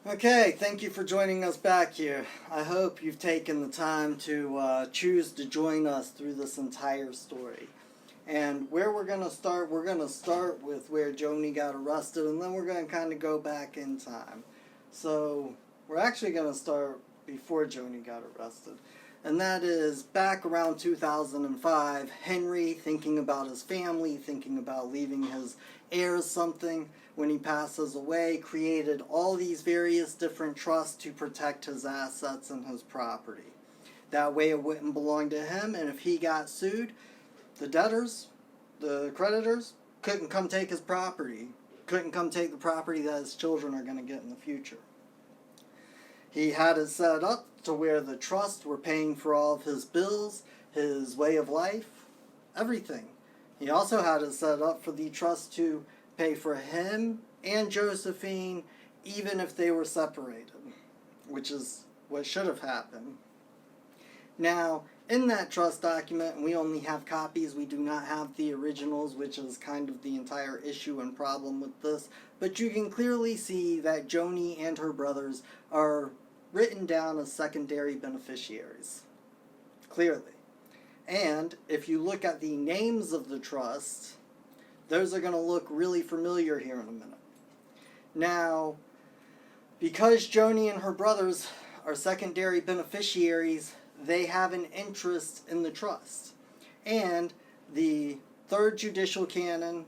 Okay, thank you for joining us back here. I hope you've taken the time to choose to join us through this entire story. And where we're going to start with where Joni got arrested, and then we're going to kind of go back in time. So we're actually going to start before Joni got arrested. And that is back around 2005, Henry, thinking about his family, thinking about leaving his heirs something when he passes away, created all these various different trusts to protect his assets and his property. That way it wouldn't belong to him, and if he got sued, the debtors, the creditors, couldn't come take his property, couldn't come take the property that his children are going to get in the future. He had it set up to where the trusts were paying for all of his bills, his way of life, everything. He also had it set up for the trust to pay for him and Josephine, even if they were separated, which is what should have happened. Now, in that trust document, and we only have copies, we do not have the originals, which is kind of the entire issue and problem with this, but you can clearly see that Joni and her brothers are written down as secondary beneficiaries. Clearly. And if you look at the names of the trust, those are going to look really familiar here in a minute. Now, because Joni and her brothers are secondary beneficiaries, they have an interest in the trust. And the 3rd Judicial Canon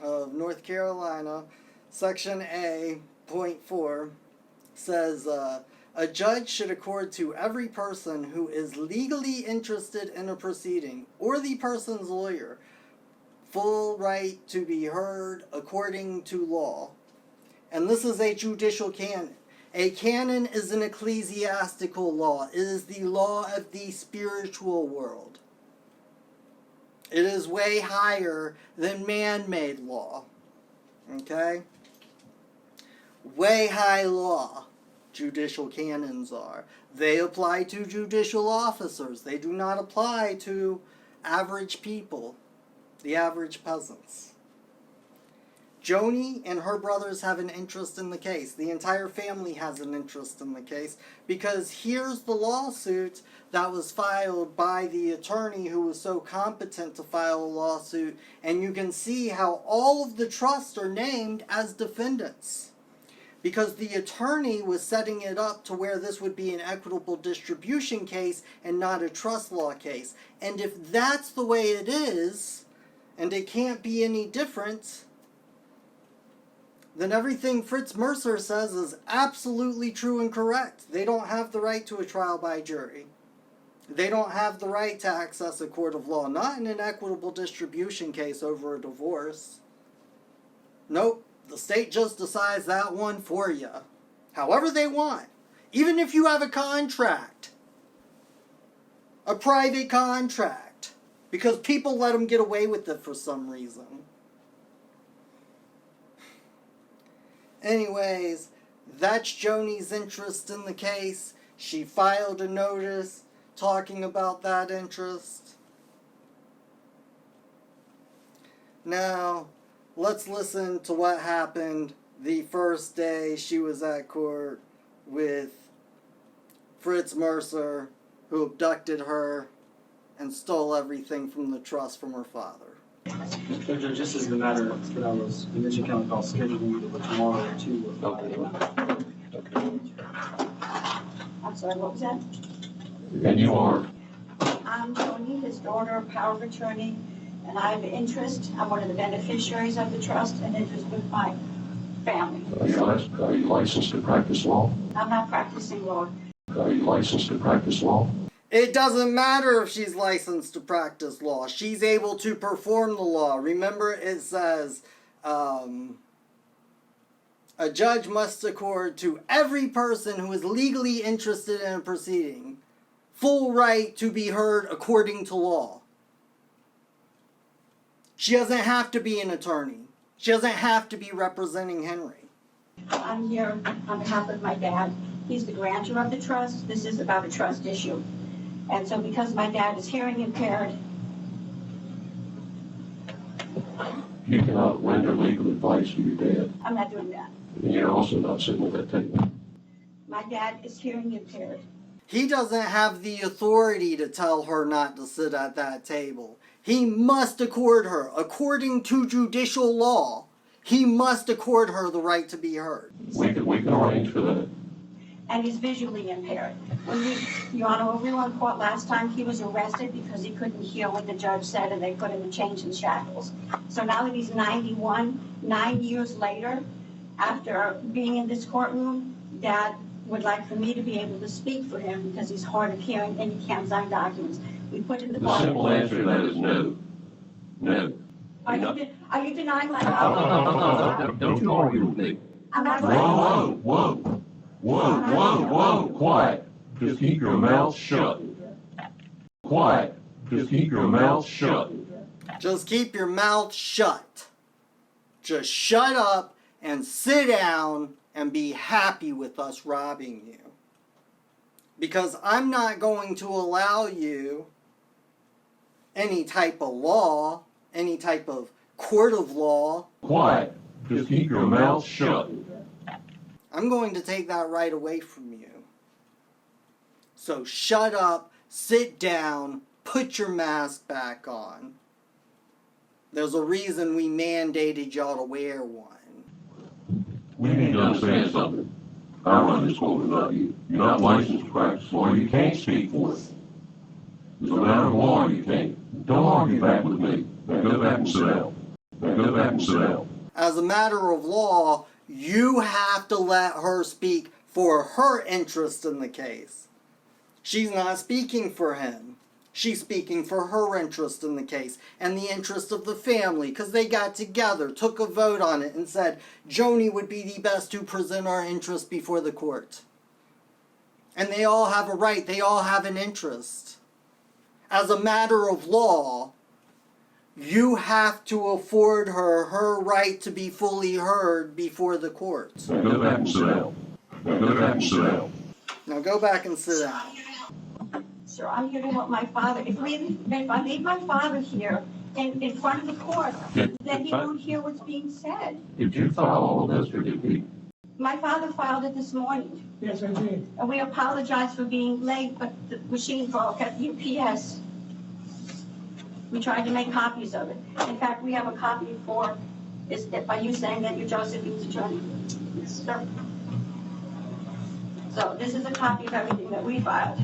of North Carolina, Section A, Point 4, says, a judge should accord to every person who is legally interested in a proceeding, or the person's lawyer, full right to be heard according to law. And this is a judicial canon. A canon is an ecclesiastical law. It is the law of the spiritual world. It is way higher than man-made law. Okay? Way high law, judicial canons are. They apply to judicial officers. They do not apply to average people. The average peasants. Joni and her brothers have an interest in the case. The entire family has an interest in the case, because here's the lawsuit that was filed by the attorney who was so competent to file a lawsuit, and you can see how all of the trusts are named as defendants. Because the attorney was setting it up to where this would be an equitable distribution case and not a trust law case. And if that's the way it is, and it can't be any different, then everything Fritz Mercer says is absolutely true and correct. They don't have the right to a trial by jury. They don't have the right to access a court of law, not in an equitable distribution case over a divorce. Nope, the state just decides that one for you, however they want. Even if you have a contract, a private contract. Because people let them get away with it for some reason. Anyways, that's Joni's interest in the case. She filed a notice talking about that interest. Now, let's listen to what happened the first day she was at court with Fritz Mercer, who abducted her and stole everything from the trust from her father. Judge, just as the matter that I was initially kind of called scheduling tomorrow at 2. I'm sorry, what was that? And you are? I'm Tony, his daughter, power of attorney, and I have interest. I'm one of the beneficiaries of the trust and interest with my family. Are you licensed to practice law? I'm not practicing law. Are you licensed to practice law? It doesn't matter if she's licensed to practice law. She's able to perform the law. Remember, it says a judge must accord to every person who is legally interested in a proceeding full right to be heard according to law. She doesn't have to be an attorney. She doesn't have to be representing Henry. I'm here on behalf of my dad. He's the grantor of the trust. This is about a trust issue. And so because my dad is hearing impaired, You cannot render legal advice to your dad. I'm not doing that. And you're also not sitting at that table. My dad is hearing impaired. He doesn't have the authority to tell her not to sit at that table. He must accord her, according to judicial law, he must accord her the right to be heard. We can arrange for that. And he's visually impaired. Your Honor, when we were in court last time, he was arrested because he couldn't hear what the judge said and they put him in chains and shackles. So now that he's 91, 9 years later, after being in this courtroom, Dad would like for me to be able to speak for him because he's hard of hearing and he can't sign documents. We put in the The simple answer to that is no. No. Are you denying my Don't you argue with me. I'm not Whoa. Quiet. Just keep your mouth shut. Quiet. Just keep your mouth shut. Just keep your mouth shut. Just shut up and sit down and be happy with us robbing you. Because I'm not going to allow you any type of law, any type of court of law. Quiet. Just keep your mouth shut. I'm going to take that right away from you. So shut up, sit down, put your mask back on. There's a reason we mandated y'all to wear one. We need to understand something. I run this court, not you. You're not licensed to practice law. You can't speak for it. It's a matter of law, you can't. Don't argue back with me. Now go back and sit down. Now go back and sit down. As a matter of law, you have to let her speak for her interest in the case. She's not speaking for him. She's speaking for her interest in the case and the interest of the family because they got together, took a vote on it, and said Joni would be the best to present our interest before the court. And they all have a right. They all have an interest. As a matter of law, you have to afford her her right to be fully heard before the court. Now go back and sit down. Now go back and sit down. Now go back and sit down. Sir, I'm hearing what my father, if I leave my father here in front of the court, then he won't hear what's being said. Did you file all of this or did he? My father filed it this morning. Yes, I did. And we apologize for being late, but the machine broke at UPS. We tried to make copies of it. In fact, we have a copy for, is that by you saying that you're Josephine's attorney? Yes, sir. So this is a copy of everything that we filed.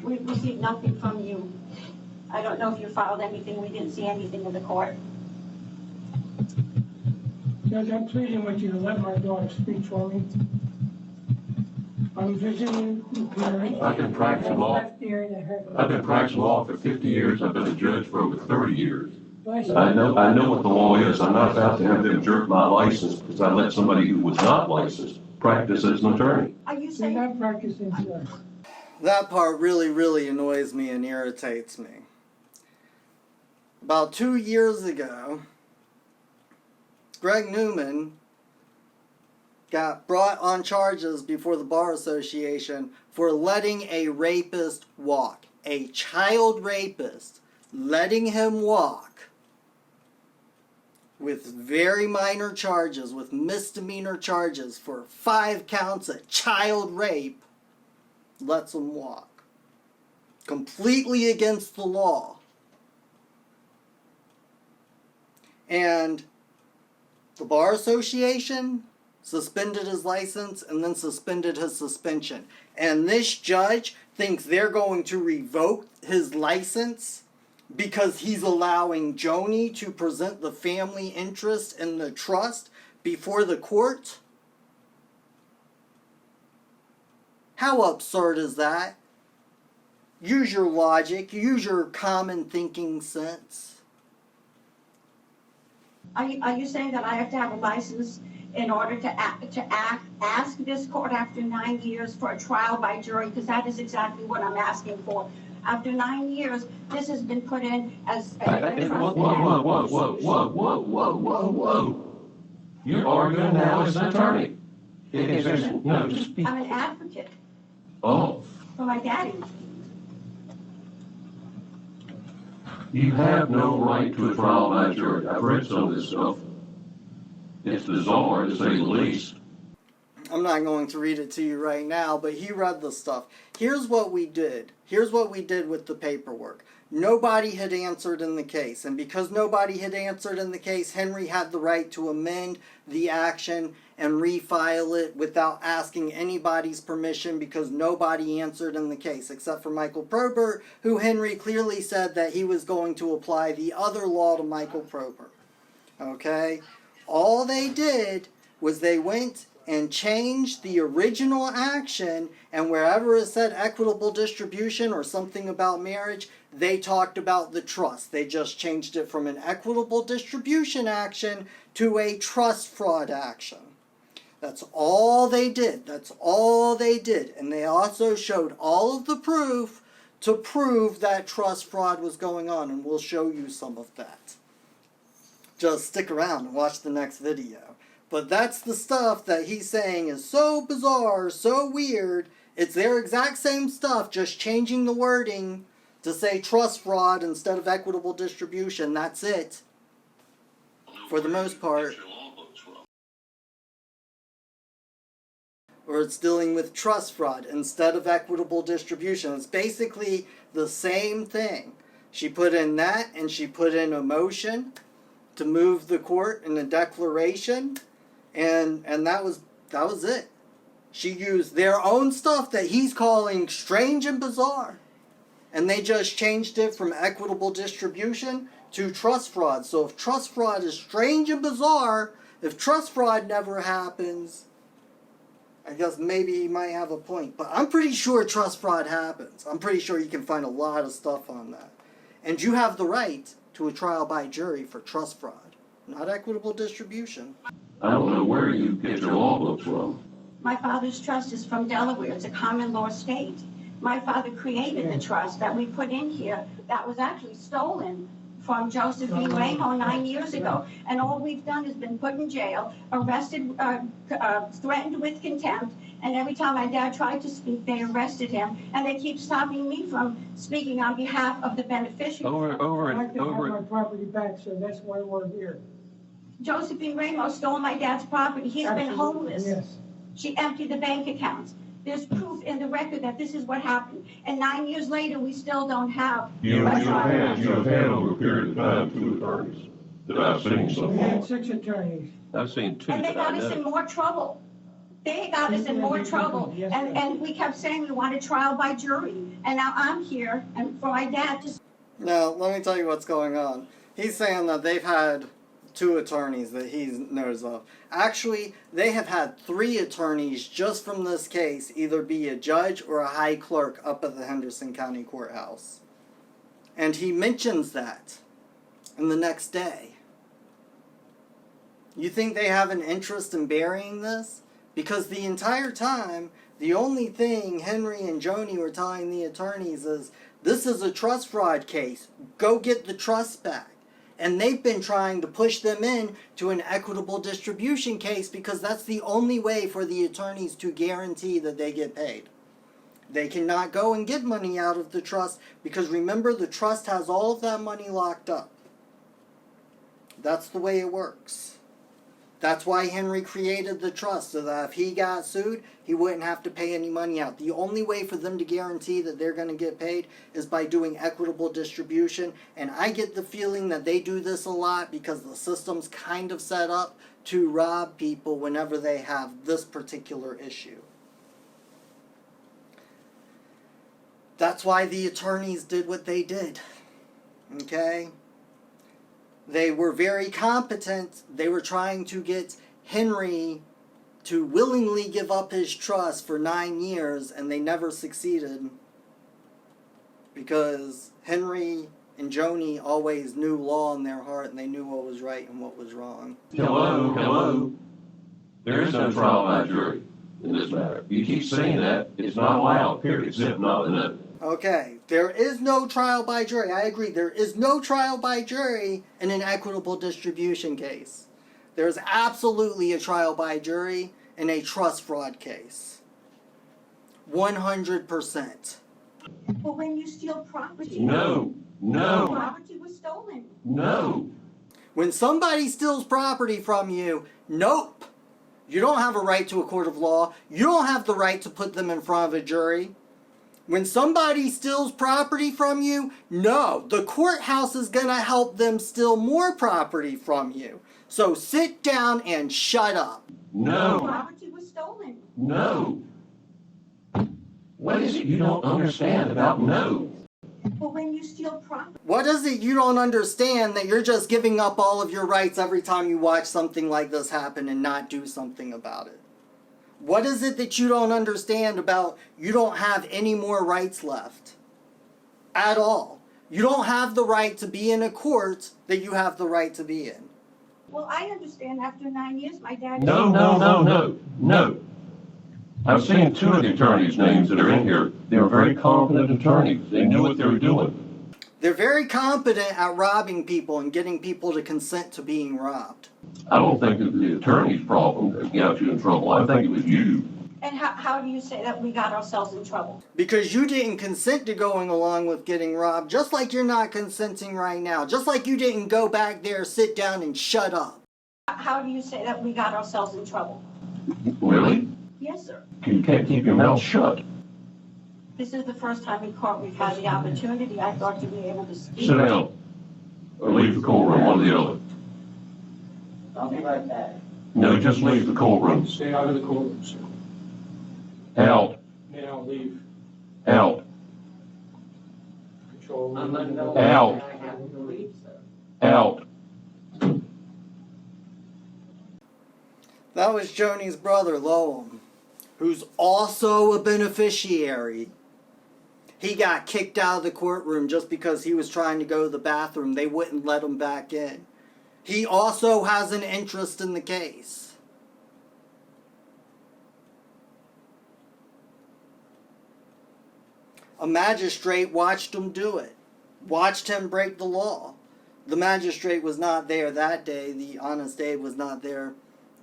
We've received nothing from you. I don't know if you filed anything. We didn't see anything in the court. Judge, I'm pleading with you to let my daughter speak for me. I'm visiting the hearing. I've been practicing law. I've been practicing law for 50 years. I've been a judge for over 30 years. I know what the law is. I'm not about to have them jerk my license because I let somebody who was not licensed practice as an attorney. Are you You're saying? not practicing, sir. That part really annoys me and irritates me. About 2 years ago, Greg Newman got brought on charges before the Bar Association for letting a rapist walk. A child rapist, letting him walk with very minor charges, with misdemeanor charges for 5 counts of child rape, lets him walk. Completely against the law. And the Bar Association suspended his license and then suspended his suspension. And this judge thinks they're going to revoke his license because he's allowing Joni to present the family interest in the trust before the court? How absurd is that? Use your logic, use your common thinking sense. Are you saying that I have to have a license in order to ask this court after 9 years for a trial by jury? Because that is exactly what I'm asking for. After 9 years, this has been put in as a Whoa. You're arguing now as an attorney. No, just be. I'm an advocate Oh, for my daddy. you have no right to a trial by jury. I've read some of this stuff. It's bizarre, to say the least. I'm not going to read it to you right now, but he read the stuff. Here's what we did. Here's what we did with the paperwork. Nobody had answered in the case, and because nobody had answered in the case, Henry had the right to amend the action and refile it without asking anybody's permission because nobody answered in the case except for Michael Probert, who Henry clearly said that he was going to apply the other law to Michael Probert. Okay? All they did was they went and changed the original action, and wherever it said equitable distribution or something about marriage, they talked about the trust. They just changed it from an equitable distribution action to a trust fraud action. That's all they did. That's all they did. And they also showed all of the proof to prove that trust fraud was going on, and we'll show you some of that. Just stick around and watch the next video. But that's the stuff that he's saying is so bizarre, so weird. It's their exact same stuff, just changing the wording to say trust fraud instead of equitable distribution. That's it. For the most part. Or it's dealing with trust fraud instead of equitable distribution. It's basically the same thing. She put in that, and she put in a motion to move the court in a declaration, and that was it. She used their own stuff that he's calling strange and bizarre, and they just changed it from equitable distribution to trust fraud. So if trust fraud is strange and bizarre, if trust fraud never happens, I guess maybe he might have a point. But I'm pretty sure trust fraud happens. I'm pretty sure you can find a lot of stuff on that. And you have the right to a trial by jury for trust fraud, not equitable distribution. I don't know where you get your law books from. My father's trust is from Delaware. It's a common law state. My father created the trust that we put in here that was actually stolen from Josephine Ramo 9 years ago. And all we've done is been put in jail, arrested, threatened with contempt, and every time my dad tried to speak, they arrested him, and they keep stopping me from speaking on behalf of the beneficiaries. I'd like to have my property back, so that's why we're here. Josephine Ramos stole my dad's property. He's been homeless. Yes. She emptied the bank accounts. There's proof in the record that this is what happened. And 9 years later, we still don't have. You have had over a period of time 2 attorneys that I've seen so We had far. 6 attorneys. I've seen 2 And they that I got us in know. more trouble. They got us in more trouble. Yes, And we kept saying we wanted trial by jury. And now I'm here, and for my dad to. Now, let me tell you what's going on. He's saying that they've had 2 attorneys that he knows of. Actually, they have had 3 attorneys just from this case either be a judge or a high clerk up at the Henderson County Courthouse. And he mentions that in the next day. You think they have an interest in burying this? Because the entire time, the only thing Henry and Joni were telling the attorneys is, this is a trust fraud case. Go get the trust back. And they've been trying to push them in to an equitable distribution case because that's the only way for the attorneys to guarantee that they get paid. They cannot go and get money out of the trust because remember, the trust has all of that money locked up. That's the way it works. That's why Henry created the trust, so that if he got sued, he wouldn't have to pay any money out. The only way for them to guarantee that they're going to get paid is by doing equitable distribution. And I get the feeling that they do this a lot because the system's kind of set up to rob people whenever they have this particular issue. That's why the attorneys did what they did. Okay? They were very competent. They were trying to get Henry to willingly give up his trust for 9 years, and they never succeeded because Henry and Joni always knew law in their heart, and they knew what was right and what was wrong. Hello. There is no trial by jury in this matter. You keep saying that, it's not allowed, period, except not in it. Okay, there is no trial by jury. I agree. There is no trial by jury in an equitable distribution case. There's absolutely a trial by jury in a trust fraud case. 100%. But when you steal property. No. Property was stolen. No. When somebody steals property from you, nope. You don't have a right to a court of law. You don't have the right to put them in front of a jury. When somebody steals property from you, no, the courthouse is going to help them steal more property from you. So sit down and shut up. No, Property was stolen. no. What is it you don't understand about no? But when you steal property, What is it you don't understand that you're just giving up all of your rights every time you watch something like this happen and not do something about it? What is it that you don't understand about you don't have any more rights left? At all. You don't have the right to be in a court that you have the right to be in. well, I understand after 9 years, my dad. No. I've seen two of the attorneys' names that are in here. They were very competent attorneys. They knew what they were doing. They're very competent at robbing people and getting people to consent to being robbed. I don't think it was the attorney's problem that got you in trouble. I think it was you. And how do you say that we got ourselves in trouble? Because you didn't consent to going along with getting robbed, just like you're not consenting right now. Just like you didn't go back there, sit down, and shut up. How do you say that we got ourselves in trouble? Really? Yes, sir. You can't keep your mouth shut. This is the first time in court we've had the opportunity, I thought, to be able to speak. Sit down. Or leave the courtroom, one or the other. I'll be right back. No, just leave the courtroom. Stay out of the courtroom, sir. Out. Now leave. Out. Control. I'm gonna go. Out. I have to leave, sir. Out. That was Joni's brother, Lowell, who's also a beneficiary. He got kicked out of the courtroom just because he was trying to go to the bathroom. They wouldn't let him back in. He also has an interest in the case. A magistrate watched him do it. Watched him break the law. The magistrate was not there that day. The Honest Abe was not there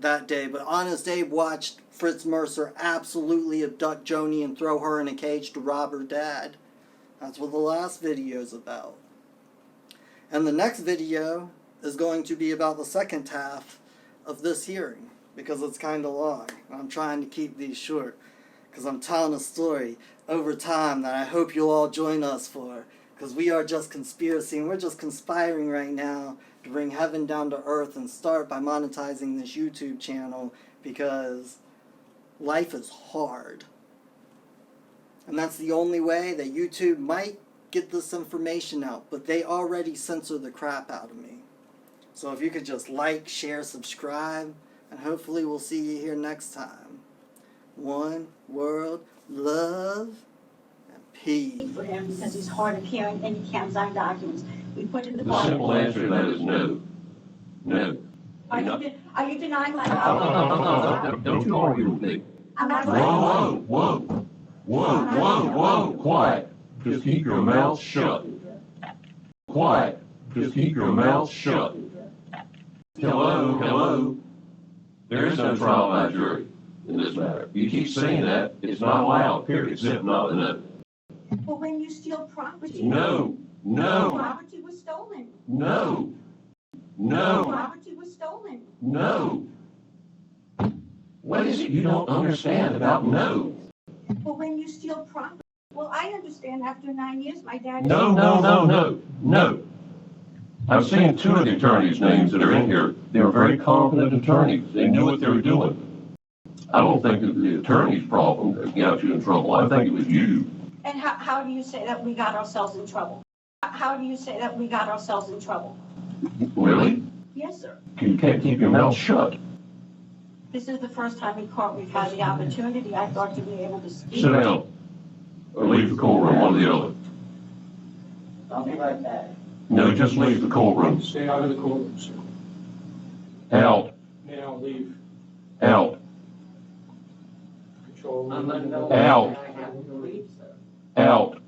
that day. But Honest Abe watched Fritz Mercer absolutely abduct Joni and throw her in a cage to rob her dad. That's what the last video is about. And the next video is going to be about the second half of this hearing, because it's kind of long. I'm trying to keep these short, because I'm telling a story over time that I hope you'll all join us for, because we are just conspiracy, and we're just conspiring right now to bring heaven down to earth and start by monetizing this YouTube channel, because life is hard. And that's the only way that YouTube might get this information out, but they already censor the crap out of me. So if you could just like, share, subscribe, and hopefully we'll see you here next time. One world, love, and peace. For him because he's hard of hearing and he can't sign documents. We put in the The simple answer to that is no. No. Are You're not- you denying my Don't you argue with me. I'm not Whoa. Quiet. Just keep your mouth shut. Quiet. Just keep your mouth shut. Hello. There is no trial by jury in this matter. You keep saying that, it's not allowed, period. Zip, not a no. But when you steal property. No. Property was stolen. No. Property was stolen. No. What is it you don't understand about no? But when you steal property. Well, I understand after 9 years, my dad. No. I've seen two of the attorneys' names that are in here. They were very competent attorneys. They knew what they were doing. I don't think it was the attorney's problem that got you in trouble. I think it was you. And how do you say that we got ourselves in trouble? How do you say that we got ourselves in trouble? Really? Yes, sir. You can't keep your mouth shut. This is the first time in court we've had the opportunity, I thought, to be able to speak. Sit down. Or leave the courtroom, one or the other. I'll be right back. No, just leave the courtroom. Stay out of the courtroom, sir. Out. Now leave. Out. Control. I'm gonna go. Out. I have to leave, sir. Out.